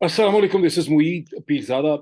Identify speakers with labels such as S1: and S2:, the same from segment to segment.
S1: Assalamu alaikum, this is Mueed Pirzada.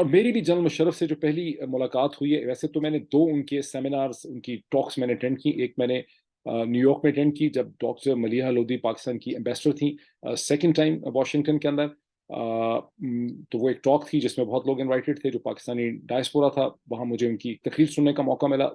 S1: اور میری بھی جنرل مشرف سے جو پہلی ملاقات ہوئی ہے، ویسے تو میں نے 2 ان کے سیمینارز، ان کی ٹاکس میں نے اٹینڈ کی. ایک میں نے نیو یارک میں اٹینڈ کی جب ڈاکٹر ملیحہ لودھی پاکستان کی ایمبیسڈر تھیں. سیکنڈ ٹائم واشنگٹن کے اندر تو وہ ایک ٹاک تھی جس میں بہت لوگ انوائٹیڈ تھے جو پاکستانی ڈائسپورا تھا. وہاں مجھے ان کی تقریر سننے کا موقع ملا،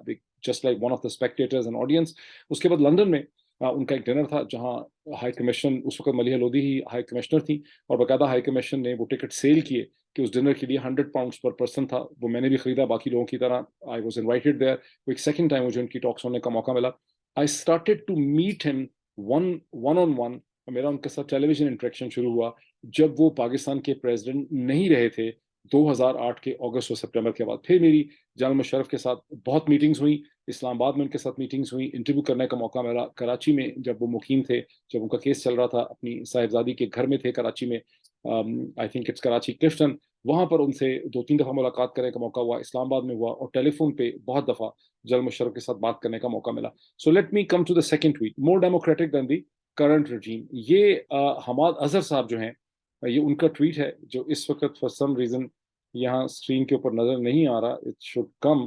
S1: just like one of the spectators and audience. اس کے بعد لندن میں ان کا ایک ڈنر تھا جہاں ہائی کمیشن، اس وقت ملیحہ لودھی ہی ہائی کمشنر تھی، اور باقاعدہ ہائی کمیشن نے وہ ٹکٹ سیل کیے کہ اس ڈنر کے لیے 100 پاؤنڈس پر پرسن تھا. وہ میں نے بھی خریدا باقی لوگوں کی طرح. I was invited there. وہ ایک سیکنڈ ٹائم مجھے ان کی ٹاک سننے کا موقع ملا. آئی اسٹارٹیڈ ٹو میٹ ہم ون آن ون. میرا ان کے ساتھ ٹیلی ویژن انٹریکشن شروع ہوا جب وہ پاکستان کے پریزیڈنٹ نہیں رہے تھے 2008 کے اگست اور سپٹمبر کے بعد. پھر میری جنرل مشرف کے ساتھ بہت میٹنگز ہوئی. اسلام آباد میں ان کے ساتھ میٹنگز ہوئی. انٹرویو کرنے کا موقع ملا کراچی میں جب وہ مقیم تھے، جب ان کا کیس چل رہا تھا. اپنی صاحبزادی کے گھر میں تھے کراچی میں، I think it's Karachi Clifton. وہاں پر ان سے 2-3 دفعہ ملاقات کرنے کا موقع ہوا. اسلام آباد میں ہوا، اور ٹیلی فون پہ بہت دفعہ جنرل مشرف کے ساتھ بات کرنے کا موقع ملا. So let me come to the second tweet. More democratic than the current regime. یہ حماد اظہر صاحب جو ہیں، یہ ان کا ٹویٹ ہے جو اس وقت فار سم ریزن یہاں اسکرین کے اوپر نظر نہیں آ رہا. اٹ شوڈ کم،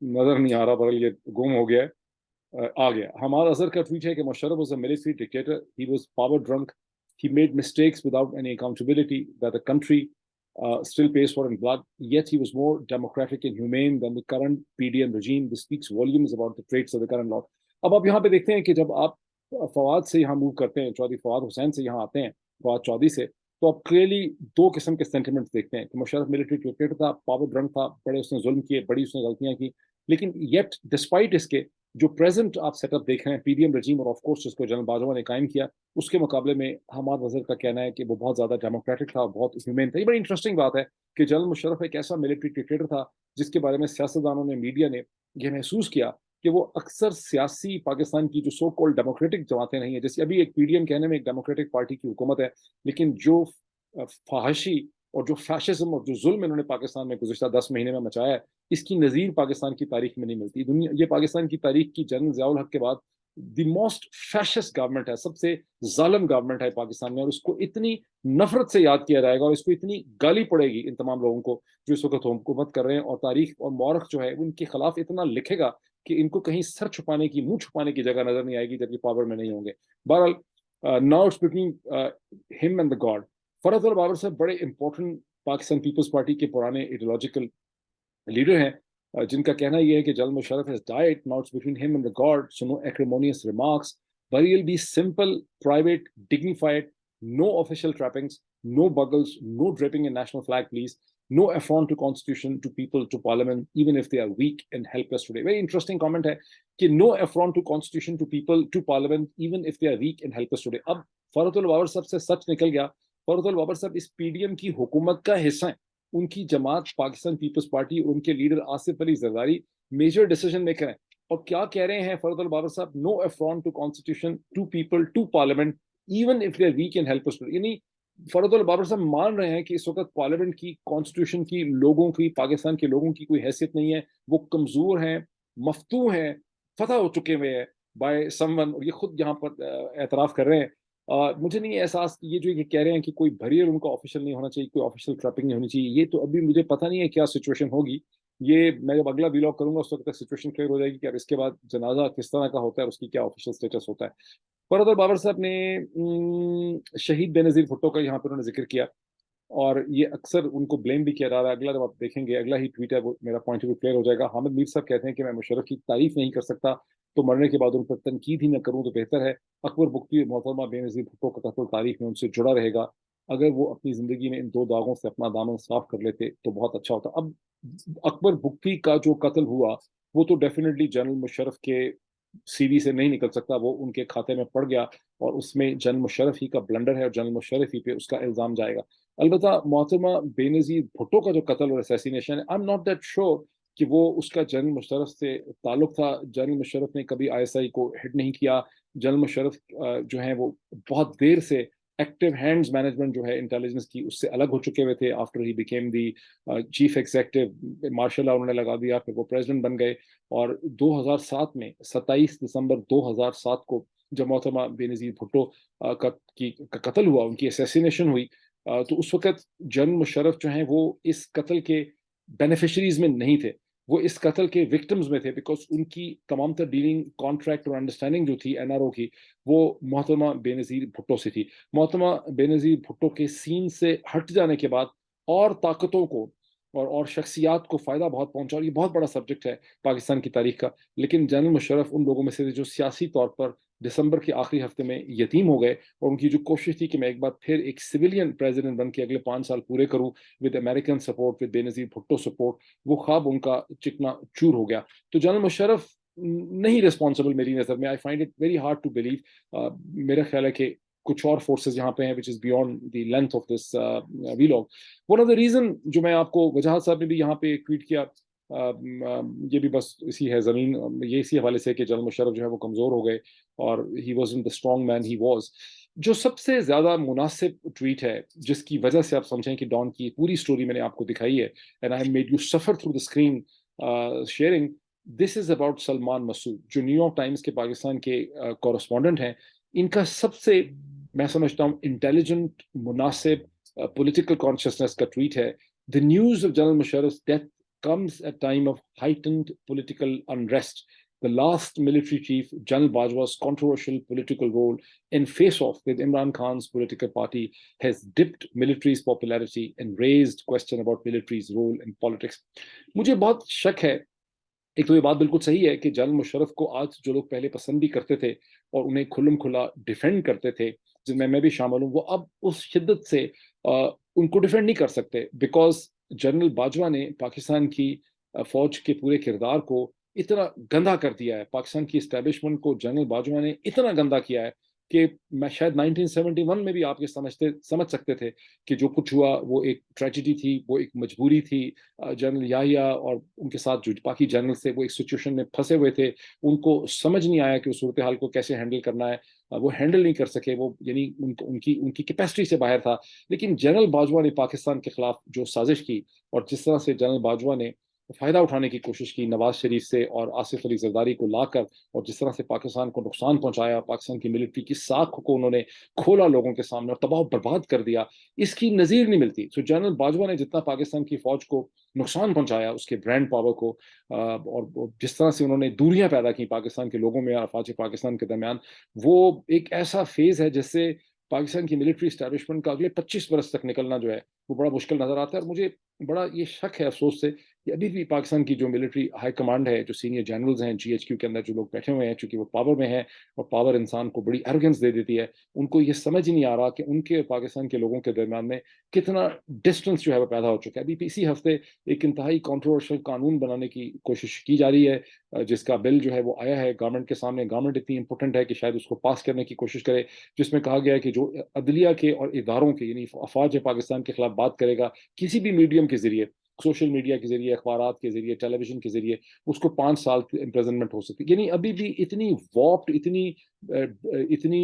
S1: نظر نہیں آ رہا، برحال یہ گم ہو گیا ہے. آ گیا. حماد اظہر کا ٹویٹ ہے کہ Musharraf was a military dictator. He was power drunk. He made mistakes without any accountability that the country still pays for in blood. Yet he was more democratic and humane than the current PDM regime. This speaks volumes about the traits of the current law. اب آپ یہاں پہ دیکھتے ہیں کہ جب آپ فواد سے یہاں موو کرتے ہیں، چودھری فواد حسین سے یہاں آتے ہیں، فواد چودھری سے، تو آپ کلیئرلی 2 قسم کے سینٹیمنٹس دیکھتے ہیں کہ مشرف ملٹری ڈکٹیٹر تھا، پاور ڈرنک تھا، بڑے اس نے ظلم کیے، بڑی اس نے غلطیاں کی. لیکن یٹ ڈسپائٹ اس کے جو پریزنٹ آپ سیٹ اپ دیکھ رہے ہیں، پی ڈی ایم رجیم، اور آف کورس جس کو جنرل باجوہ نے قائم کیا، اس کے مقابلے میں حماد اظہر کا کہنا ہے کہ وہ بہت زیادہ ڈیموکریٹک تھا، بہت ہیومین تھا. یہ بڑی انٹرسٹنگ بات ہے کہ جنرل مشرف ایک ایسا ملٹری ڈکٹیٹر تھا جس کے بارے میں سیاستدانوں نے، میڈیا نے یہ محسوس کیا کہ وہ اکثر سیاسی پاکستان کی جو سو کال ڈیموکریٹک جماعتیں نہیں ہیں، جیسے ابھی ایک پی ڈی ایم کہنے میں ایک ڈیموکریٹک پارٹی کی حکومت ہے، لیکن جو فحاشی اور جو فیشزم اور جو ظلم انہوں نے پاکستان میں گزشتہ 10 مہینے میں مچایا ہے، اس کی نظیر پاکستان کی تاریخ میں نہیں ملتی. یہ پاکستان کی تاریخ کی جنرل ضیاء الحق کے بعد دی موسٹ فیشسٹ گورنمنٹ ہے، سب سے ظالم گورنمنٹ ہے پاکستان میں، اور اس کو اتنی نفرت سے یاد کیا جائے گا اور اس کو اتنی گالی پڑے گی ان تمام لوگوں کو جو اس وقت حکومت کر رہے ہیں. اور تاریخ اور مورخ جو ہے ان کے خلاف اتنا لکھے گا کہ ان کو کہیں سر چھپانے کی، منہ چھپانے کی جگہ نظر نہیں آئے گی جب یہ پاور میں نہیں ہوں گے. بہرحال ناؤ اٹس بٹوین ہم اینڈ دا گاڈ. فرحت اللہ بابر صاحب بڑے امپورٹنٹ پاکستان پیپلز پارٹی کے پرانے ایڈیولوجیکل لیڈر ہیں، جن کا کہنا یہ ہے کہ general Musharraf has died, now it's between him and the God, so no acrimonious remarks. Burial be simple, private, dignified, no official trappings, no buggles, no draping in national flag, please. No affront to constitution, to people, to parliament, even if they are weak and helpless today. Very interesting comment ہے کہ no affront to constitution, to people, to parliament, even if they are weak and helpless today. اب فرحت اللہ بابر صاحب سے سچ نکل گیا. فرحت اللہ بابر صاحب اس P D M کی حکومت کا حصہ ہیں. ان کی جماعت پاکستان پیپلز پارٹی اور ان کے leader Asif Ali Zardari major decision maker ہیں. اور کیا کہہ رہے ہیں فرحت اللہ بابر صاحب؟ No affront to constitution, to people, to parliament, even if they are weak and help us. یعنی فرحت اللہ بابر صاحب مان رہے ہیں کہ اس وقت پارلیمنٹ کی، کانسٹیٹیوشن کی، لوگوں کی، پاکستان کے لوگوں کی کوئی حیثیت نہیں ہے. وہ کمزور ہیں، مفتوح ہیں، فتح ہو چکے ہوئے ہیں بائی سم ون، اور یہ خود یہاں پر اعتراف کر رہے ہیں. مجھے نہیں احساس یہ جو یہ کہہ رہے ہیں کہ کوئی بریئر ان کا آفیشیل نہیں ہونا چاہیے، کوئی آفیشیل ٹریپنگ نہیں ہونی چاہیے، یہ تو ابھی مجھے پتہ نہیں ہے کیا سچویشن ہوگی. یہ میں جب اگلا ویلاگ کروں گا اس وقت تک سچویشن کلیئر ہو جائے گی کہ اب اس کے بعد جنازہ کس طرح کا ہوتا ہے، اس کی کیا آفیشیل اسٹیٹس ہوتا ہے. فرحت اللہ بابر صاحب نے شہید بے نظیر بھٹو کا یہاں پہ انہوں نے ذکر کیا، اور یہ اکثر ان کو بلیم بھی کیا جا رہا ہے. اگلا جب آپ دیکھیں گے، اگلا ہی ٹویٹ ہے، وہ میرا پوائنٹ آف ویو کلیئر ہو جائے گا. حامد میر صاحب کہتے ہیں کہ میں مشرف کی تعریف نہیں کر سکتا تو مرنے کے بعد ان پر تنقید ہی نہ کروں تو بہتر ہے. اکبر بگٹی محترمہ بے نظیر بھٹو کا قتل تاریخ میں ان سے جڑا رہے گا. اگر وہ اپنی زندگی میں ان 2 داغوں سے اپنا دامن صاف کر لیتے تو بہت اچھا ہوتا. اب اکبر بگٹی کا جو قتل ہوا وہ تو ڈیفینیٹلی جنرل مشرف کے سی وی سے نہیں نکل سکتا، وہ ان کے کھاتے میں پڑ گیا اور اس میں جنرل مشرف ہی کا بلنڈر ہے اور جنرل مشرف ہی پہ اس کا الزام جائے گا. البتہ محترمہ بے نظیر بھٹو کا جو قتل اور اسیسینیشن ہے، I am not that sure کہ وہ اس کا جنرل مشرف سے تعلق تھا. جنرل مشرف نے کبھی آئی ایس آئی کو ہٹ نہیں کیا. جنرل مشرف جو ہیں وہ بہت دیر سے ایکٹیو ہینڈز مینجمنٹ جو ہے انٹیلیجنس کی، اس سے الگ ہو چکے ہوئے تھے. After he became the chief executive, martial law انہوں نے لگا دیا، پھر وہ پریزیڈنٹ بن گئے. اور 2007 میں 27 دسمبر 2007 کو جب محترمہ بے نظیر بھٹو کا قتل ہوا، ان کی اسیسینیشن ہوئی، تو اس وقت جنرل مشرف جو ہیں وہ اس قتل کے بینیفیشریز میں نہیں تھے، وہ اس قتل کے وکٹمز میں تھے، بیکاز ان کی تمام تر ڈیلنگ کانٹریکٹ اور انڈرسٹینڈنگ جو تھی NRO کی وہ محترمہ بے نظیر بھٹو سے تھی. محترمہ بے نظیر بھٹو کے سین سے ہٹ جانے کے بعد اور طاقتوں کو اور شخصیات کو فائدہ بہت پہنچا، اور یہ بہت بڑا سبجیکٹ ہے پاکستان کی تاریخ کا. لیکن جنرل مشرف ان لوگوں میں سے تھے جو سیاسی طور پر دسمبر کے آخری ہفتے میں یتیم ہو گئے، اور ان کی جو کوشش تھی کہ میں ایک بار پھر ایک سویلین پریزیڈنٹ بن کے اگلے 5 سال پورے کروں ود امریکن سپورٹ، ود بے نظیر بھٹو سپورٹ، وہ خواب ان کا چکنا چور ہو گیا. تو جنرل مشرف نہیں ریسپانسبل میری نظر میں. I find it very hard to believe. میرا خیال ہے کہ کچھ اور فورسز یہاں پہ ہیں which is beyond the length of this vlog. One of the reason جو میں آپ کو وجاہت صاحب نے بھی یہاں پہ ٹویٹ کیا، یہ بھی بس اسی ہے زمین، یہ اسی حوالے سے کہ جنرل مشرف جو ہے وہ کمزور ہو گئے اور he was in the strong man he was. جو سب سے زیادہ مناسب ٹویٹ ہے جس کی وجہ سے آپ سمجھیں کہ ڈان کی پوری سٹوری میں نے آپ کو دکھائی ہے، and I made you suffer through the screen sharing. This is about Salman Masood, جو نیو یارک ٹائمز کے پاکستان کے کورسپونڈنٹ ہیں. ان کا سب سے میں سمجھتا ہوں انٹیلیجنٹ، مناسب پولیٹیکل کانشیسنس کا ٹویٹ ہے. The news of General Musharraf's death comes at time of heightened political unrest. The last military chief, General Bajwa's controversial political role in face-off with Imran Khan's political party has dipped military's popularity and raised question about military's role in politics. مجھے بہت شک ہے، ایک تو یہ بات بالکل صحیح ہے کہ جنرل مشرف کو آج جو لوگ پہلے پسند بھی کرتے تھے اور انہیں کھلم کھلا ڈیفینڈ کرتے تھے، جن میں بھی شامل ہوں، وہ اب اس شدت سے ان کو ڈیفینڈ نہیں کر سکتے، بیکاز جنرل باجوہ نے پاکستان کی فوج کے پورے کردار کو اتنا گندا کر دیا ہے، پاکستان کی اسٹیبلشمنٹ کو جنرل باجوہ نے اتنا گندا کیا ہے کہ میں شاید 1971 میں بھی آپ یہ سمجھ سکتے تھے کہ جو کچھ ہوا وہ ایک ٹریجڈی تھی، وہ ایک مجبوری تھی. جنرل یحییٰ اور ان کے ساتھ جو باقی جنرل سے وہ ایک سچویشن میں پھنسے ہوئے تھے، ان کو سمجھ نہیں آیا کہ اس صورتحال کو کیسے ہینڈل کرنا ہے. وہ ہینڈل نہیں کر سکے، وہ یعنی ان کی کیپیسٹی سے باہر تھا. لیکن جنرل باجوہ نے پاکستان کے خلاف جو سازش کی، اور جس طرح سے جنرل باجوہ نے فائدہ اٹھانے کی کوشش کی نواز شریف سے اور آصف علی زرداری کو لا کر، اور جس طرح سے پاکستان کو نقصان پہنچایا، پاکستان کی ملٹری کی ساکھ کو انہوں نے کھولا لوگوں کے سامنے اور تباہ و برباد کر دیا، اس کی نظیر نہیں ملتی. سو جنرل باجوہ نے جتنا پاکستان کی فوج کو نقصان پہنچایا، اس کے برانڈ پاور کو، اور جس طرح سے انہوں نے دوریاں پیدا کی پاکستان کے لوگوں میں اور افواج پاکستان کے درمیان، وہ ایک ایسا فیز ہے جس سے پاکستان کی ملٹری اسٹیبلشمنٹ کا اگلے 25 برس تک نکلنا جو ہے وہ بڑا مشکل نظر آتا ہے. اور مجھے بڑا یہ شک ہے، افسوس سے، کہ ابھی بھی پاکستان کی جو ملٹری ہائی کمانڈ ہے، جو سینئر جنرلز ہیں GHQ کے اندر جو لوگ بیٹھے ہوئے ہیں، چونکہ وہ پاور میں ہیں اور پاور انسان کو بڑی ایروگنس دے دیتی ہے، ان کو یہ سمجھ نہیں آ رہا کہ ان کے پاکستان کے لوگوں کے درمیان میں کتنا ڈسٹنس جو ہے وہ پیدا ہو چکا ہے. ابھی اسی ہفتے ایک انتہائی کانٹروورشل قانون بنانے کی کوشش کی جا رہی ہے، جس کا بل جو ہے وہ آیا ہے گورنمنٹ کے سامنے. گورنمنٹ اتنی امپورٹنٹ ہے کہ شاید اس کو پاس کرنے کی کوشش کرے، جس میں کہا گیا ہے کہ جو عدلیہ کے اور اداروں کے یعنی افواج پاکستان کے خلاف بات کرے گا کسی بھی میڈیم کے ذریعے، سوشل میڈیا کے ذریعے، اخبارات کے ذریعے، ٹیلی ویژن کے ذریعے، اس کو 5 سال کی امپریزنمنٹ ہو سکتی ہے. یعنی ابھی بھی اتنی وارپڈ، اتنی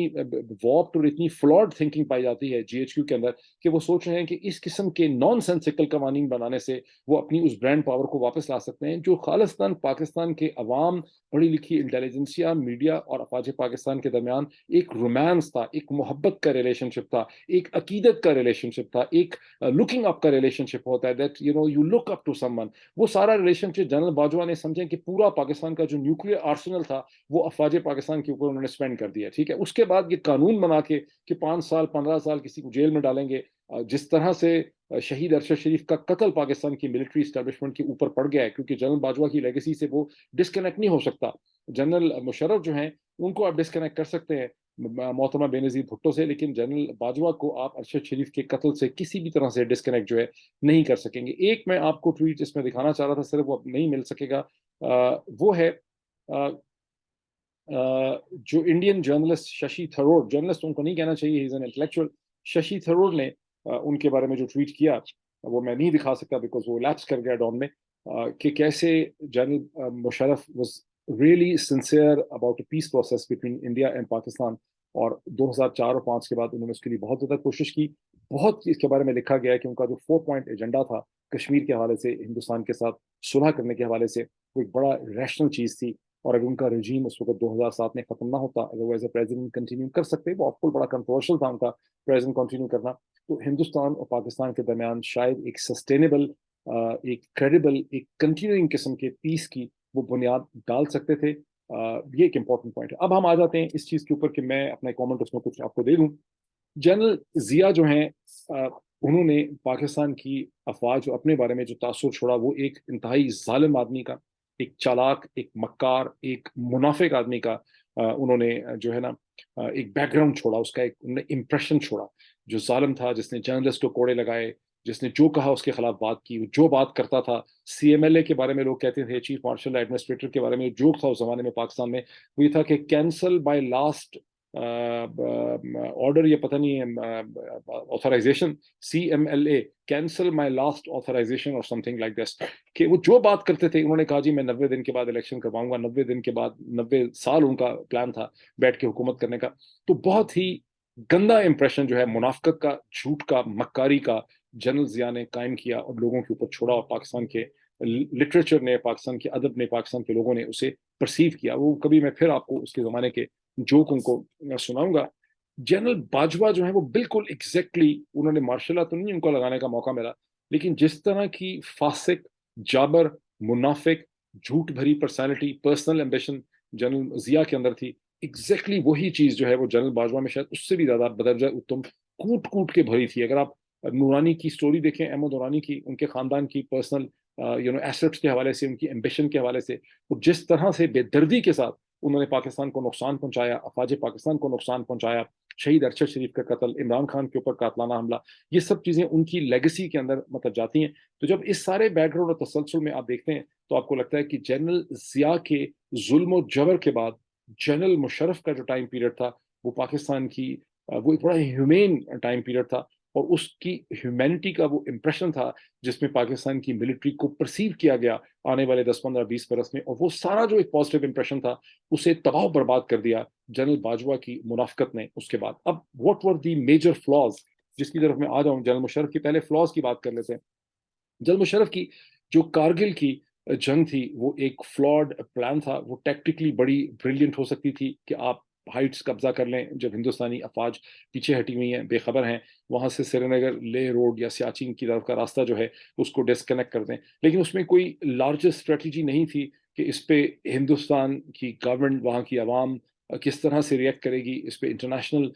S1: وارپڈ اور اتنی فلاڈ تھنکنگ پائی جاتی ہے GHQ کے اندر کہ وہ سوچ رہے ہیں کہ اس قسم کے نان سینسیکل قوانین بنانے سے وہ اپنی اس برانڈ پاور کو واپس لا سکتے ہیں، جو خالصتاً پاکستان کے عوام، پڑھی لکھی انٹیلیجنسیا، میڈیا اور افواج پاکستان کے درمیان ایک رومانس تھا، ایک محبت کا ریلیشن شپ تھا، ایک عقیدت کا ریلیشن شپ تھا، ایک لکنگ اپ کا ریلیشن شپ ہوتا ہے، that you look up to someone. وہ سارا ریلیشن شپ جنرل باجوہ نے سمجھیں کہ پورا پاکستان کا جو نیوکلیئر آرسنل تھا وہ افواج پاکستان کے اوپر انہوں نے اسپینڈ کر دیا. ٹھیک ہے، اس کے بعد یہ قانون بنا کے کہ 5 سال 15 سال کسی کو جیل میں ڈالیں گے. جس طرح سے شہید ارشد شریف کا قتل پاکستان کی ملٹری اسٹیبلشمنٹ کے اوپر پڑ گیا ہے، کیونکہ جنرل باجوہ کی لیگیسی سے وہ ڈسکنیکٹ نہیں ہو سکتا. جنرل مشرف جو ہیں ان کو آپ ڈسکنیکٹ کر سکتے ہیں محترمہ بے نظیر بھٹو سے، لیکن جنرل باجوہ کو آپ ارشد شریف کے قتل سے کسی بھی طرح سے ڈسکنیکٹ جو ہے نہیں کر سکیں گے. ایک میں آپ کو ٹویٹ اس میں دکھانا چاہ رہا تھا، صرف وہ اب نہیں مل سکے گا. وہ ہے جو Indian journalist Shashi Tharoor, journalist ان کو نہیں کہنا چاہیے، he is an intellectual, Shashi Tharoor نے ان کے بارے میں جو ٹویٹ کیا وہ میں نہیں دکھا سکتا بیکاز وہ لیپس کر گیا ڈون میں، کہ کیسے general Musharraf was really sincere about a peace process between India and Pakistan, اور 2004 اور 2005 کے بعد انہوں نے اس کے لیے بہت زیادہ کوشش کی. بہت اس کے بارے میں لکھا گیا ہے کہ ان کا جو 4 پوائنٹ ایجنڈا تھا کشمیر کے حوالے سے، ہندوستان کے ساتھ صلح کرنے کے حوالے سے، وہ ایک بڑا ریشنل چیز تھی. اور اگر ان کا رجیم اس وقت 2007 میں ختم نہ ہوتا، اگر وہ ایز اے پریزیڈنٹ کنٹینیو کر سکتے، وہ آف کورس بڑا کنٹروورشل تھا ان کا پریزیڈنٹ کنٹینیو کرنا، تو ہندوستان اور پاکستان کے درمیان شاید ایک سسٹینیبل، ایک کریڈیبل، ایک کنٹینیوئنگ قسم کے پیس کی وہ بنیاد ڈال سکتے تھے۔ یہ ایک امپورٹنٹ پوائنٹ ہے۔ اب ہم آ جاتے ہیں اس چیز کے اوپر کہ میں اپنا کامنٹ اس میں کچھ آپ کو دے دوں۔ جنرل ضیاء جو ہیں، انہوں نے پاکستان کی افواج اپنے بارے میں جو تاثر چھوڑا، وہ ایک انتہائی ظالم آدمی کا، ایک چالاک، ایک مکار، ایک منافق آدمی کا انہوں نے جو ہے نا ایک بیک گراؤنڈ چھوڑا، اس کا ایک انہوں نے امپریشن چھوڑا، جو ظالم تھا، جس نے جرنلسٹ کو کوڑے لگائے، جس نے جو کہا اس کے خلاف بات کی، جو بات کرتا تھا۔ سی ایم ایل اے کے بارے میں لوگ کہتے تھے، چیف مارشل ایڈمنسٹریٹر کے بارے میں جوک تھا اس زمانے میں پاکستان میں، وہ یہ تھا کہ کینسل بائی لاسٹ آرڈر، یہ پتہ نہیں authorization, C M L A cancel my last authorization اور سم تھنگ لائک دس، کہ وہ جو بات کرتے تھے انہوں نے کہا جی میں 90 دن کے بعد الیکشن کرواؤں گا، 90 دن کے بعد، 90 سال ان کا پلان تھا بیٹھ کے حکومت کرنے کا۔ تو بہت ہی گندا امپریشن جو ہے منافقت کا، جھوٹ کا، مکاری کا جنرل ضیاء نے قائم کیا اور لوگوں کے اوپر چھوڑا، اور پاکستان کے لٹریچر نے، پاکستان کے ادب نے، پاکستان کے لوگوں نے اسے پرسیو کیا۔ وہ کبھی میں پھر آپ کو اس کے زمانے کے جوک ان کو سناؤں گا۔ جنرل باجوہ جو ہیں وہ بالکل ایگزیکٹلی انہوں نے مارشل آرٹ تو نہیں ان کو لگانے کا موقع ملا، لیکن جس طرح کی فاسق، جابر، منافق، جھوٹ بھری personality, personal ambition general Zia کے اندر تھی، ایگزیکٹلی وہی چیز جو ہے وہ جنرل باجوہ میں شاید اس سے بھی زیادہ بدرجہ اتم کوٹ کوٹ کے بھری تھی۔ اگر آپ نورانی کی سٹوری دیکھیں، احمد نورانی کی، ان کے خاندان کی پرسنل ایسٹس کے حوالے سے، ان کی ایمبیشن کے حوالے سے، وہ جس طرح سے بے دردی کے ساتھ انہوں نے پاکستان کو نقصان پہنچایا، افواج پاکستان کو نقصان پہنچایا، شہید ارشد شریف کا قتل، عمران خان کے اوپر قاتلانہ حملہ، یہ سب چیزیں ان کی لیگیسی کے اندر مطلب جاتی ہیں۔ تو جب اس سارے بیک گراؤنڈ اور تسلسل میں آپ دیکھتے ہیں تو آپ کو لگتا ہے کہ جنرل ضیاء کے ظلم و جبر کے بعد جنرل مشرف کا جو ٹائم پیریڈ تھا، وہ پاکستان کی وہ ایک بڑا ہیومین ٹائم پیریڈ تھا، اور اس کی ہیومینٹی کا وہ امپریشن تھا جس میں پاکستان کی ملٹری کو پرسیو کیا گیا آنے والے 10 15 20 برس میں، اور وہ سارا جو ایک پازیٹیو امپریشن تھا اسے تباہ و برباد کر دیا جنرل باجوہ کی منافقت نے اس کے بعد۔ اب what were the major flaws, جس کی طرف میں آ جاؤں جنرل مشرف کی، پہلے فلاز کی بات کر لیتے ہیں۔ جنرل مشرف کی جو کارگل کی جنگ تھی، وہ ایک فلاڈ پلان تھا، وہ ٹیکٹیکلی بڑی بریلینٹ ہو سکتی تھی کہ آپ ہائٹس قبضہ کر لیں جب ہندوستانی افواج پیچھے ہٹی ہوئی ہیں، بے خبر ہیں، وہاں سے سری نگر لے روڈ یا سیاچن کی طرف کا راستہ جو ہے اس کو ڈسکنیکٹ کر دیں، لیکن اس میں کوئی لارجر اسٹریٹجی نہیں تھی کہ اس پہ ہندوستان کی گورنمنٹ، وہاں کی عوام کس طرح سے ریئیکٹ کرے گی، اس پہ انٹرنیشنل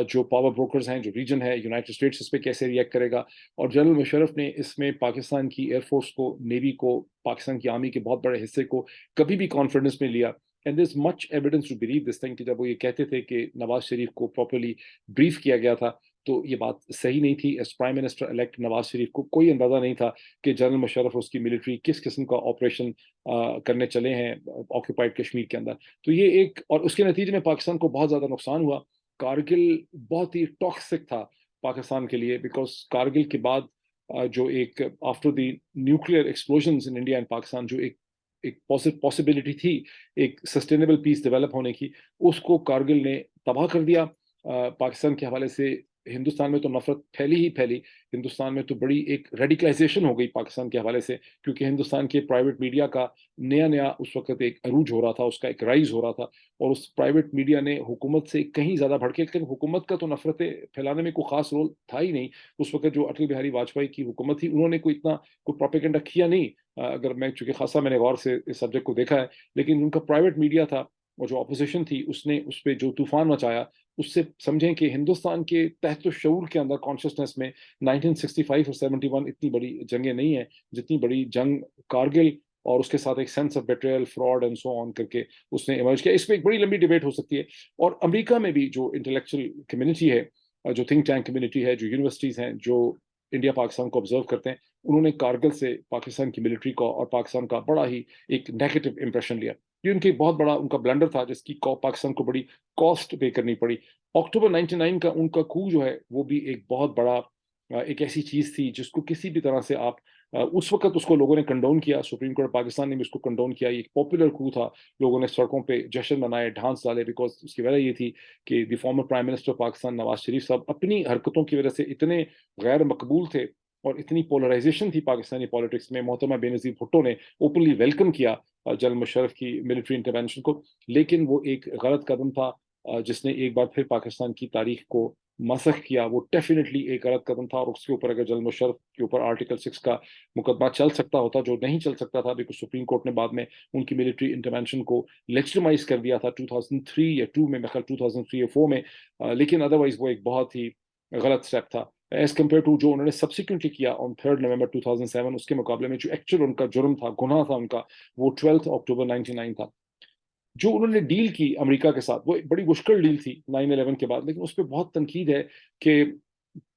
S1: جو پاور بروکرز ہیں، جو ریجن ہے، یونائٹڈ اسٹیٹس اس پہ کیسے ریئیکٹ کرے گا۔ اور جنرل مشرف نے اس میں پاکستان کی ایئر فورس کو، نیوی کو، پاکستان کی آرمی کے بہت بڑے حصے کو کبھی بھی کانفیڈنس میں لیا، and there is much evidence to believe this thing, کہ جب وہ یہ کہتے تھے کہ نواز شریف کو پراپرلی بریف کیا گیا تھا تو یہ بات صحیح نہیں تھی۔ As prime minister elect Nawaz Sharif کو کوئی اندازہ نہیں تھا کہ جنرل مشرف اس کی ملٹری کس قسم کا آپریشن کرنے چلے ہیں آکوپائڈ کشمیر کے اندر۔ تو یہ ایک، اور اس کے نتیجے میں پاکستان کو بہت زیادہ نقصان ہوا۔ کارگل بہت ہی ٹاکسک تھا پاکستان کے لیے، بیکاز کارگل کے بعد جو ایک after the nuclear explosions in India and Pakistan, جو ایک پاسبلٹی تھی ایک سسٹینیبل پیس ڈیولپ ہونے کی، اس کو کارگل نے تباہ کر دیا۔ پاکستان کے حوالے سے ہندوستان میں تو نفرت پھیلی ہی پھیلی، ہندوستان میں تو بڑی ایک ریڈیکلائزیشن ہو گئی پاکستان کے حوالے سے، کیونکہ ہندوستان کے پرائیویٹ میڈیا کا نیا اس وقت ایک عروج ہو رہا تھا، اس کا ایک رائز ہو رہا تھا، اور اس پرائیویٹ میڈیا نے حکومت سے کہیں زیادہ بڑھ کے، لیکن حکومت کا تو نفرتیں پھیلانے میں کوئی خاص رول تھا ہی نہیں اس وقت۔ جو اٹل بہاری واجپئی کی حکومت تھی، انہوں نے کوئی اتنا کوئی پروپیگنڈا کیا نہیں، اگر میں، چونکہ خاصا میں نے غور سے اس سبجیکٹ کو دیکھا ہے، لیکن ان کا پرائیویٹ میڈیا تھا، اور جو اپوزیشن تھی اس نے اس پہ جو طوفان مچایا، اس سے سمجھیں کہ ہندوستان کے تحت الشعور کے اندر، کانشیسنس میں 1965 اور 71 اتنی بڑی جنگیں نہیں ہیں جتنی بڑی جنگ کارگل، اور اس کے ساتھ ایک sense of betrayal, fraud and so on کر کے اس نے ایمرج کیا۔ اس پہ ایک بڑی لمبی ڈیبیٹ ہو سکتی ہے۔ اور امریکہ میں بھی جو انٹلیکچوئل کمیونٹی ہے، جو تھنک ٹینک کمیونٹی ہے، جو یونیورسٹیز ہیں، جو انڈیا پاکستان کو آبزرو کرتے ہیں، انہوں نے کارگل سے پاکستان کی ملٹری کا اور پاکستان کا بڑا ہی ایک نیگیٹو امپریشن لیا۔ یہ ان کے بہت بڑا ان کا بلنڈر تھا، جس کی پاکستان کو بڑی کاسٹ پے کرنی پڑی۔ اکتوبر 99 کا ان کا کو جو ہے، وہ بھی ایک بہت بڑا ایک ایسی چیز تھی جس کو کسی بھی طرح سے آپ، اس وقت اس کو لوگوں نے کنڈون کیا، سپریم کورٹ پاکستان نے بھی اس کو کنڈون کیا، یہ ایک پاپولر کو تھا، لوگوں نے سڑکوں پہ جشن منائے، ڈھانس ڈالے، بیکاز اس کی وجہ یہ تھی کہ the former prime minister Pakistan Nawaz Sharif صاحب اپنی حرکتوں کی وجہ سے اتنے غیر مقبول تھے اور اتنی پولرائزیشن تھی پاکستانی پالیٹکس میں، محترمہ بینظیر بھٹو نے اوپنلی ویلکم کیا جنرل مشرف کی ملٹری انٹرونشن کو، لیکن وہ ایک غلط قدم تھا جس نے ایک بار پھر پاکستان کی تاریخ کو مسخ کیا. وہ ڈیفینیٹلی ایک غلط قدم تھا، اور اس کے اوپر اگر جنرل مشرف کے اوپر آرٹیکل 6 کا مقدمہ چل سکتا ہوتا، جو نہیں چل سکتا تھا بیکاز سپریم کورٹ نے بعد میں ان کی ملٹری انٹرونشن کو لیجٹمائز کر دیا تھا 2003 یا 2 میں، خیال 2003 یا 4 میں، لیکن ادروائز وہ ایک بہت ہی غلط اسٹیپ تھا ایز کمپیئر ٹو جو انہوں نے سبسیکوینٹلی کیا آن 3 نومبر 2007. اس کے مقابلے میں جو ایکچوئل ان کا جرم تھا، گناہ تھا ان کا، وہ 12 اکتوبر 99 تھا. جو انہوں نے ڈیل کی امریکہ کے ساتھ، وہ بڑی مشکل ڈیل تھی 9/11 کے بعد، لیکن اس پہ بہت تنقید ہے کہ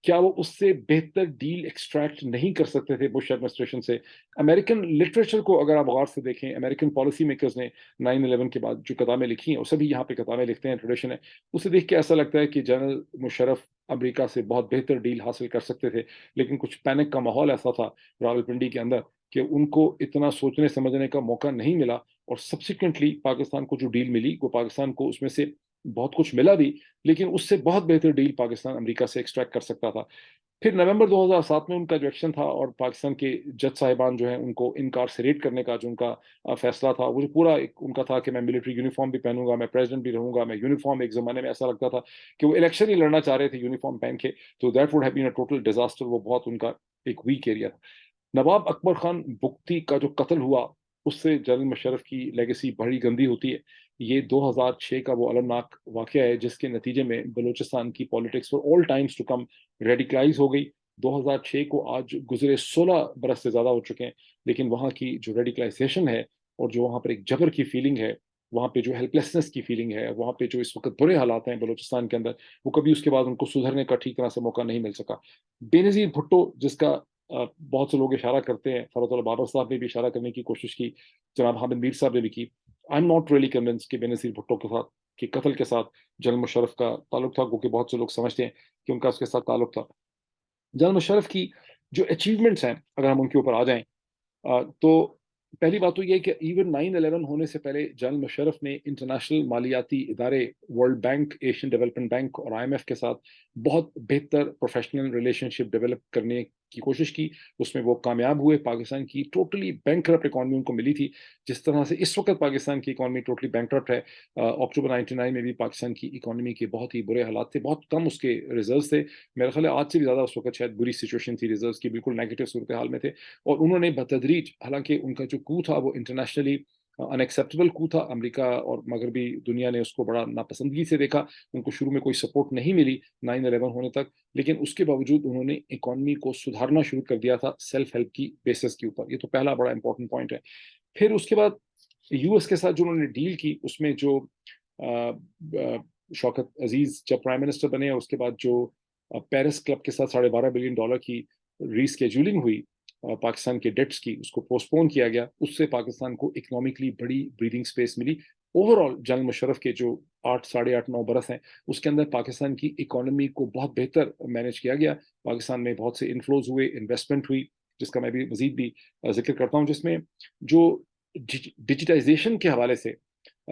S1: کیا وہ اس سے بہتر ڈیل ایکسٹریکٹ نہیں کر سکتے تھے بش ایڈمنسٹریشن سے. امریکن لٹریچر کو اگر آپ غور سے دیکھیں، امریکن پالیسی میکرز نے 9/11 کے بعد جو کتابیں لکھی ہیں، اسے بھی یہاں پہ کتابیں لکھتے ہیں، ٹریڈیشن ہے، اسے دیکھ کے ایسا لگتا ہے کہ جنرل مشرف امریکہ سے بہت بہتر ڈیل حاصل کر سکتے تھے، لیکن کچھ پینک کا ماحول ایسا تھا راولپنڈی کے اندر کہ ان کو اتنا سوچنے سمجھنے کا موقع نہیں ملا، اور سبسیکوینٹلی پاکستان کو جو ڈیل ملی وہ پاکستان کو اس میں سے بہت کچھ ملا بھی، لیکن اس سے بہت بہتر ڈیل پاکستان امریکہ سے ایکسٹریکٹ کر سکتا تھا. پھر نومبر 2007 میں ان کا جو ایکشن تھا، اور پاکستان کے جج صاحبان جو ہیں ان کو انکارسریٹ کرنے کا جو ان کا فیصلہ تھا، وہ جو پورا ان کا تھا کہ میں ملٹری یونیفارم بھی پہنوں گا، میں پریزیڈنٹ بھی رہوں گا، میں یونیفارم، ایک زمانے میں ایسا لگتا تھا کہ وہ الیکشن ہی لڑنا چاہ رہے تھے یونیفارم پہن کے، تو that would have been a total disaster. وہ بہت ان کا ایک ویک ایریا تھا. نواب اکبر خان بگٹی کا جو قتل ہوا، اس سے جنرل مشرف کی لیگیسی بڑی گندی ہوتی ہے. یہ 2006 کا وہ المناک واقعہ ہے جس کے نتیجے میں بلوچستان کی politics for all times to come radicalize ہو گئی. 2006 کو آج گزرے 16 برس سے زیادہ ہو چکے ہیں، لیکن وہاں کی جو ریڈیکلائزیشن ہے، اور جو وہاں پر ایک جبر کی فیلنگ ہے، وہاں پہ جو ہیلپلیسنس کی فیلنگ ہے، وہاں پہ جو اس وقت برے حالات ہیں بلوچستان کے اندر، وہ کبھی اس کے بعد ان کو سدھرنے کا ٹھیک طرح سے موقع نہیں مل سکا. بے نظیر بھٹو، جس کا بہت سے لوگ اشارہ کرتے ہیں، فرحت اللہ بابر صاحب نے بھی اشارہ کرنے کی کوشش کی، جناب حامد میر صاحب نے بھی کی. I'm not really convinced کہ بے نظیر بھٹو کے ساتھ کے قتل کے ساتھ جنرل مشرف کا تعلق تھا، کیونکہ بہت سے لوگ سمجھتے ہیں کہ ان کا اس کے ساتھ تعلق تھا. جنرل مشرف کی جو اچیومنٹس ہیں، اگر ہم ان کے اوپر آ جائیں، تو پہلی بات تو یہ ہے کہ ایون 9/11 ہونے سے پہلے جنرل مشرف نے انٹرنیشنل مالیاتی ادارے، world bank, Asian development bank اور IMF کے ساتھ بہت بہتر پروفیشنل ریلیشن شپ ڈیولپ کرنے کی کوشش کی. اس میں وہ کامیاب ہوئے. پاکستان کی ٹوٹلی بینکرپٹ اکانومی ان کو ملی تھی، جس طرح سے اس وقت پاکستان کی اکانومی ٹوٹلی بینکرپٹ ہے. اکتوبر 99 میں بھی پاکستان کی اکانومی کے بہت ہی برے حالات تھے، بہت کم اس کے ریزلٹس تھے. میرا خیال ہے آج سے بھی زیادہ اس وقت شاید بری سچویشن تھی، ریزلٹس کی بالکل نیگیٹو صورتحال میں تھے. اور انہوں نے بتدریج، حالانکہ ان کا جو کو تھا وہ انٹرنیشنلی ان ایکسیپٹیبل کو تھا، امریکہ اور مغربی دنیا نے اس کو بڑا ناپسندگی سے دیکھا، ان کو شروع میں کوئی سپورٹ نہیں ملی 9/11 ہونے تک، لیکن اس کے باوجود انہوں نے اکانومی کو سدھارنا شروع کر دیا تھا سیلف ہیلپ کی بیسس کے اوپر. یہ تو پہلا بڑا امپورٹنٹ پوائنٹ ہے. پھر اس کے بعد US کے ساتھ جو انہوں نے ڈیل کی، اس میں جو شوکت عزیز جب پرائم منسٹر بنے، اور اس کے بعد جو پیرس کلب کے ساتھ $12.5 بلین کی ریسکیجولنگ ہوئی پاکستان کے ڈیٹس کی، اس کو پوسٹ پون کیا گیا. اس سے پاکستان کو اکنامکلی بڑی بریدنگ سپیس ملی. اوور آل جنرل مشرف کے جو 8 9 برس ہیں، اس کے اندر پاکستان کی اکانومی کو بہت بہتر مینیج کیا گیا. پاکستان میں بہت سے انفلوز ہوئے، انویسٹمنٹ ہوئی، جس کا میں بھی مزید بھی ذکر کرتا ہوں، جس میں جو ڈیجیٹائزیشن کے حوالے سے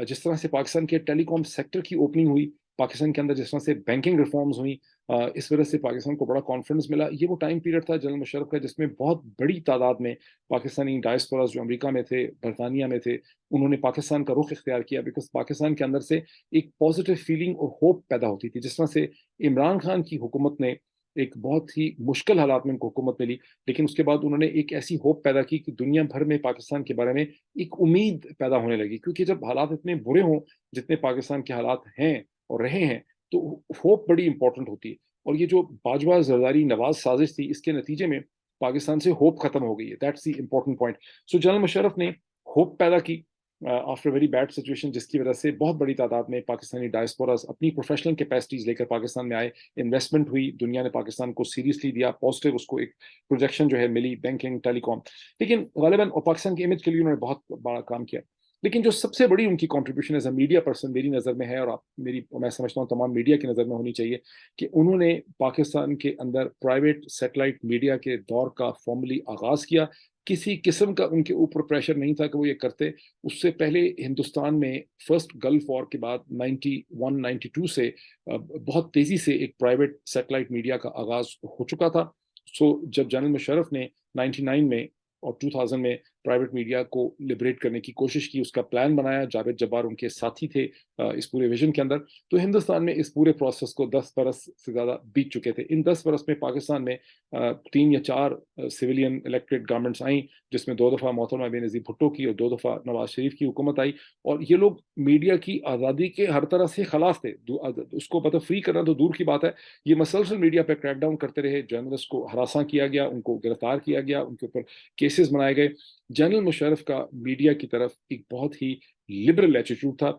S1: جس طرح سے پاکستان کے ٹیلی کام سیکٹر کی اوپننگ ہوئی، پاکستان کے اندر جس طرح سے بینکنگ ریفارمز ہوئیں، اس وجہ سے پاکستان کو بڑا کانفیڈنس ملا. یہ وہ ٹائم پیریڈ تھا جنرل مشرف کا جس میں بہت بڑی تعداد میں پاکستانی ڈائسپوراز جو امریکہ میں تھے، برطانیہ میں تھے، انہوں نے پاکستان کا رخ اختیار کیا، بیکاز پاکستان کے اندر سے ایک پازیٹیو فیلنگ اور ہوپ پیدا ہوتی تھی. جس طرح سے عمران خان کی حکومت نے ایک بہت ہی مشکل حالات میں ان کو حکومت ملی، لیکن اس کے بعد انہوں نے ایک ایسی ہوپ پیدا کی کہ دنیا بھر میں پاکستان کے بارے میں ایک امید پیدا ہونے لگی. کیونکہ جب حالات اتنے برے ہوں جتنے پاکستان کے حالات ہیں اور رہے ہیں، تو ہوپ بڑی امپورٹنٹ ہوتی ہے. اور یہ جو باجوہ زرداری نواز سازش تھی، اس کے نتیجے میں پاکستان سے ہوپ ختم ہو گئی ہے. That's the important point. So general Musharraf نے ہوپ پیدا کی آفٹر ویری بیڈ سچویشن، جس کی وجہ سے بہت بڑی تعداد میں پاکستانی ڈائسپوراز اپنی پروفیشنل کیپیسٹیز لے کر پاکستان میں آئے. انویسٹمنٹ ہوئی، دنیا نے پاکستان کو سیریسلی دیا، پازیٹیو اس کو ایک پروجیکشن جو ہے ملی، بینکنگ، ٹیلی کام. لیکن غالباً پاکستان کی امیج کے لیے انہوں نے بہت بڑا کام کیا. لیکن جو سب سے بڑی ان کی contribution as a media person میری نظر میں ہے، اور میں سمجھتا ہوں تمام میڈیا کی نظر میں ہونی چاہیے، کہ انہوں نے پاکستان کے اندر پرائیویٹ سیٹلائٹ میڈیا کے دور کا فارملی آغاز کیا. کسی قسم کا ان کے اوپر پریشر نہیں تھا کہ وہ یہ کرتے. اس سے پہلے ہندوستان میں فرسٹ گلف وار کے بعد 91 92 سے بہت تیزی سے ایک پرائیویٹ سیٹلائٹ میڈیا کا آغاز ہو چکا تھا. سو جب جنرل مشرف نے 99 میں اور 2000 میں پرائیویٹ میڈیا کو لبریٹ کرنے کی کوشش کی، اس کا پلان بنایا، جاوید جبار ان کے ساتھی تھے اس پورے ویژن کے اندر، تو ہندوستان میں اس پورے پروسیس کو 10 برس سے زیادہ بیت چکے تھے۔ ان 10 برس میں پاکستان میں 3 یا 4 سویلین الیکٹڈ گورنمنٹس آئیں، جس میں 2 دفعہ محترمہ بینظیر بھٹو کی اور 2 دفعہ نواز شریف کی حکومت آئی، اور یہ لوگ میڈیا کی آزادی کے ہر طرح سے خلاف تھے۔ اس کو مطلب فری کرنا تو دور کی بات ہے، یہ مسلسل میڈیا پہ کریک ڈاؤن کرتے رہے، جرنلسٹ کو ہراساں کیا گیا، ان کو گرفتار کیا گیا، ان کے اوپر کیسز بنائے گئے۔ جنرل مشرف کا میڈیا کی طرف ایک بہت ہی لبرل ایٹیٹیوڈ تھا،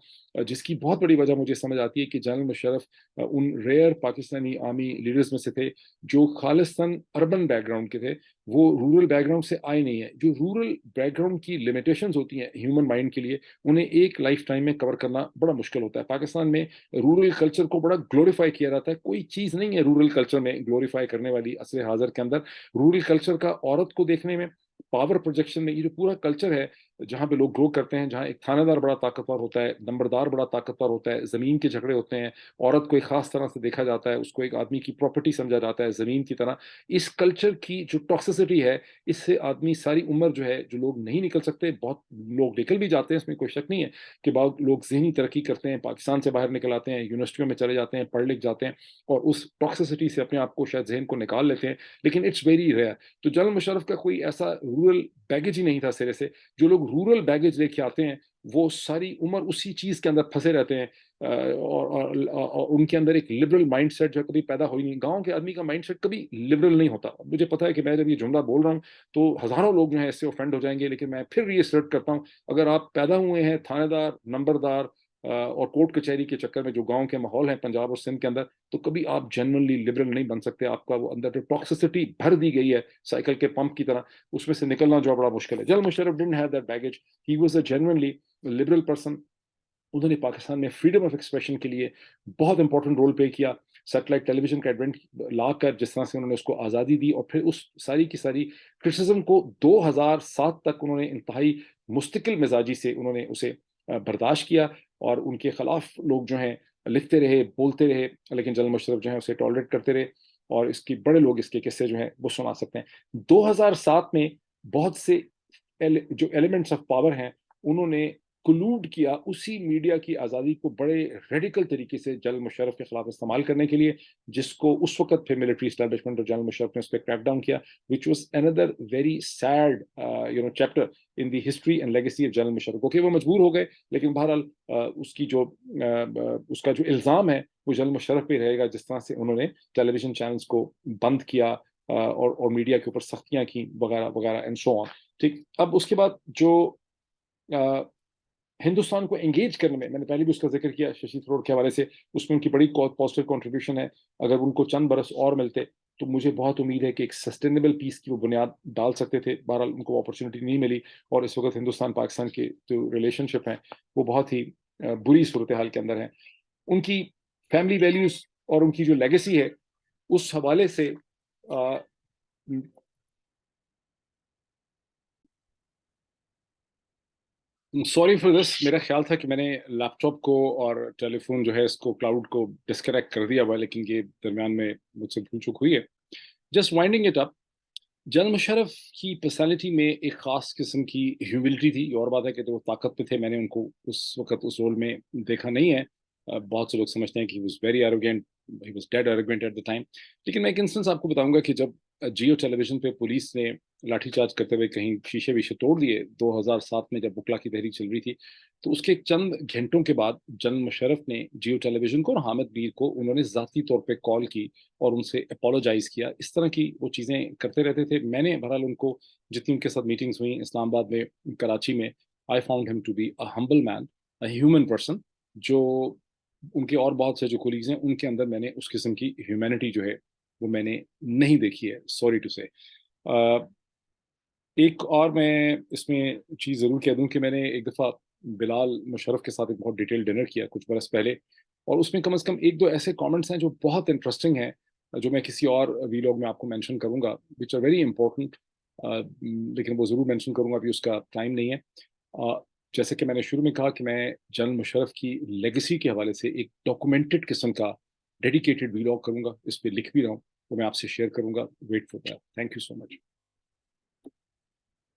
S1: جس کی بہت بڑی وجہ مجھے سمجھ آتی ہے کہ جنرل مشرف ان ریئر پاکستانی آرمی لیڈرز میں سے تھے جو خالصتاً اربن بیک گراؤنڈ کے تھے، وہ رورل بیک گراؤنڈ سے آئے نہیں ہیں۔ جو رورل بیک گراؤنڈ کی لمیٹیشنز ہوتی ہیں ہیومن مائنڈ کے لیے، انہیں ایک لائف ٹائم میں کور کرنا بڑا مشکل ہوتا ہے۔ پاکستان میں رورل کلچر کو بڑا گلوریفائی کیا جاتا ہے، کوئی چیز نہیں ہے رورل کلچر میں گلوریفائی کرنے والی عصر حاضر کے اندر۔ رورل کلچر کا عورت کو دیکھنے میں، پاور پروجیکشن میں، یہ جو پورا کلچر ہے جہاں پہ لوگ گرو کرتے ہیں، جہاں ایک تھانہ دار بڑا طاقتور ہوتا ہے، نمبردار بڑا طاقتور ہوتا ہے، زمین کے جھگڑے ہوتے ہیں، عورت کو ایک خاص طرح سے دیکھا جاتا ہے، اس کو ایک آدمی کی پراپرٹی سمجھا جاتا ہے زمین کی طرح۔ اس کلچر کی جو ٹاکسیسٹی ہے، اس سے آدمی ساری عمر جو ہے، جو لوگ نہیں نکل سکتے، بہت لوگ نکل بھی جاتے ہیں، اس میں کوئی شک نہیں ہے کہ بعض لوگ ذہنی ترقی کرتے ہیں، پاکستان سے باہر نکل آتے ہیں، یونیورسٹیوں میں چلے جاتے ہیں، پڑھ لکھ جاتے ہیں اور اس ٹاکسیسٹی سے اپنے آپ کو شاید ذہن کو نکال لیتے ہیں، لیکن اٹس ویری ریئر۔ تو جنرل مشرف کا کوئی ایسا رورل بیگیج ہی نہیں تھا سرے سے۔ جو لوگ رورل بیگیج لے کے آتے ہیں وہ ساری عمر اسی چیز کے اندر پھنسے رہتے ہیں، اور ان کے اندر ایک لبرل مائنڈ سیٹ جو کبھی پیدا ہو ہی نہیں۔ گاؤں کے آدمی کا مائنڈ سیٹ کبھی لبرل نہیں ہوتا۔ مجھے پتا ہے کہ میں جب یہ جملہ بول رہا ہوں تو ہزاروں لوگ جو ہیں اس سے اوفینڈ ہو جائیں گے، لیکن میں پھر ریسرٹ کرتا ہوں، اگر آپ پیدا ہوئے ہیں تھانے دار، نمبردار اور کورٹ کچہری کے چکر میں، جو گاؤں کے ماحول ہیں پنجاب اور سندھ کے اندر، تو کبھی آپ جنرلی لبرل نہیں بن سکتے۔ آپ کا وہ اندر جو ٹاکسیسٹی بھر دی گئی ہے سائیکل کے پمپ کی طرح، اس میں سے نکلنا جو بڑا مشکل ہے۔ General Musharraf didn't have that baggage. He was a genuinely liberal person. انہوں نے پاکستان میں فریڈم آف ایکسپریشن کے لیے بہت امپورٹنٹ رول پلے کیا۔ سیٹلائٹ ٹیلی ویژن کا ایڈوینٹ لا کر جس طرح سے انہوں نے اس کو آزادی دی، اور پھر اس ساری کی ساری کرٹیسزم کو 2007 تک انہوں نے انتہائی مستقل مزاجی سے انہوں نے اسے برداشت کیا، اور ان کے خلاف لوگ جو ہیں لکھتے رہے، بولتے رہے، لیکن جنرل مشرف جو ہیں اسے ٹالریٹ کرتے رہے، اور اس کی بڑے لوگ اس کے قصے جو ہیں وہ سنا سکتے ہیں۔ 2007 میں بہت سے جو ایلیمنٹس آف پاور ہیں انہوں نے کلوڈ کیا اسی میڈیا کی آزادی کو بڑے ریڈیکل طریقے سے جنرل مشرف کے خلاف استعمال کرنے کے لیے، جس کو اس وقت پھر ملٹری اسٹیبلشمنٹ اور جنرل مشرف نے اس پہ کریک ڈاؤن کیا، which was another very sad chapter in the history and legacy of general Musharraf. کیونکہ وہ مجبور ہو گئے، لیکن بہرحال اس کی جو اس کا جو الزام ہے وہ جنرل مشرف پہ رہے گا، جس طرح سے انہوں نے ٹیلی ویژن چینلز کو بند کیا اور میڈیا کے اوپر سختیاں کی وغیرہ وغیرہ اینڈ سو آن۔ ٹھیک، اب اس کے بعد جو ہندوستان کو انگیج کرنے میں نے پہلے بھی اس کا ذکر کیا ششی تھرور کے حوالے سے، اس میں ان کی بڑی پازیٹیو کنٹریبیوشن ہے۔ اگر ان کو چند برس اور ملتے تو مجھے بہت امید ہے کہ ایک سسٹینیبل پیس کی وہ بنیاد ڈال سکتے تھے۔ بہرحال ان کو اپرچونیٹی نہیں ملی، اور اس وقت ہندوستان پاکستان کے جو ریلیشن شپ ہیں وہ بہت ہی بری صورتحال کے اندر ہیں۔ ان کی فیملی ویلیوز اور ان کی جو لیگیسی ہے اس حوالے سے سوری فار دس، میرا خیال تھا کہ میں نے لیپ ٹاپ کو اور ٹیلی فون جو ہے اس کو کلاؤڈ کو ڈسکنیکٹ کر دیا ہوا، لیکن یہ درمیان میں مجھ سے بھول چک ہوئی ہے۔ Just winding it up, general Musharraf کی پرسنالٹی میں ایک خاص قسم کی ہیوملٹی تھی۔ یہ اور بات ہے کہ جو طاقت پہ تھے، میں نے ان کو اس وقت اس رول میں دیکھا نہیں ہے۔ بہت سے لوگ سمجھتے ہیں کہ he was very arrogant, he was dead arrogant at the time۔ لیکن میں ایک انسٹنس آپ کو بتاؤں گا کہ جب جیو ٹیلی ویژن پہ پولیس نے لاٹھی چارج کرتے ہوئے کہیں شیشے ویشے توڑ دیے 2007 میں، جب بکلا کی تحریک چل رہی تھی، تو اس کے چند گھنٹوں کے بعد جنرل مشرف نے جیو ٹیلی ویژن کو اور حامد میر کو انہوں نے ذاتی طور پہ کال کی اور ان سے اپولوجائز کیا۔ اس طرح کی وہ چیزیں کرتے رہتے تھے۔ میں نے بہرحال ان کو جتنی ان کے ساتھ میٹنگز ہوئیں اسلام آباد میں، کراچی میں، I found him to be a humble man, a human person، جو ان کے اور بہت سے جو کولیگز ہیں ان کے اندر میں نے اس قسم کی ہیومینٹی جو ہے وہ میں نے نہیں دیکھی ہے، سوری ٹو سے۔ ایک اور میں اس میں چیز ضرور کہہ دوں کہ میں نے ایک دفعہ بلال مشرف کے ساتھ ایک بہت ڈیٹیل ڈنر کیا کچھ برس پہلے، اور اس میں کم از کم ایک دو ایسے کامنٹس ہیں جو بہت انٹرسٹنگ ہیں، جو میں کسی اور ویلاگ میں آپ کو مینشن کروں گا، وچ آر ویری امپورٹنٹ، لیکن وہ ضرور مینشن کروں گا، ابھی اس کا ٹائم نہیں ہے۔ جیسے کہ میں نے شروع میں کہا کہ میں جنرل مشرف کی لیگیسی کے حوالے سے ایک ڈاکومنٹڈ قسم کا ڈیڈیکیٹڈ ویلاگ کروں گا، اس پہ لکھ بھی رہا ہوں۔ وہ میں آپ سے شیئر کروں گا. Wait for that. Thank you so much.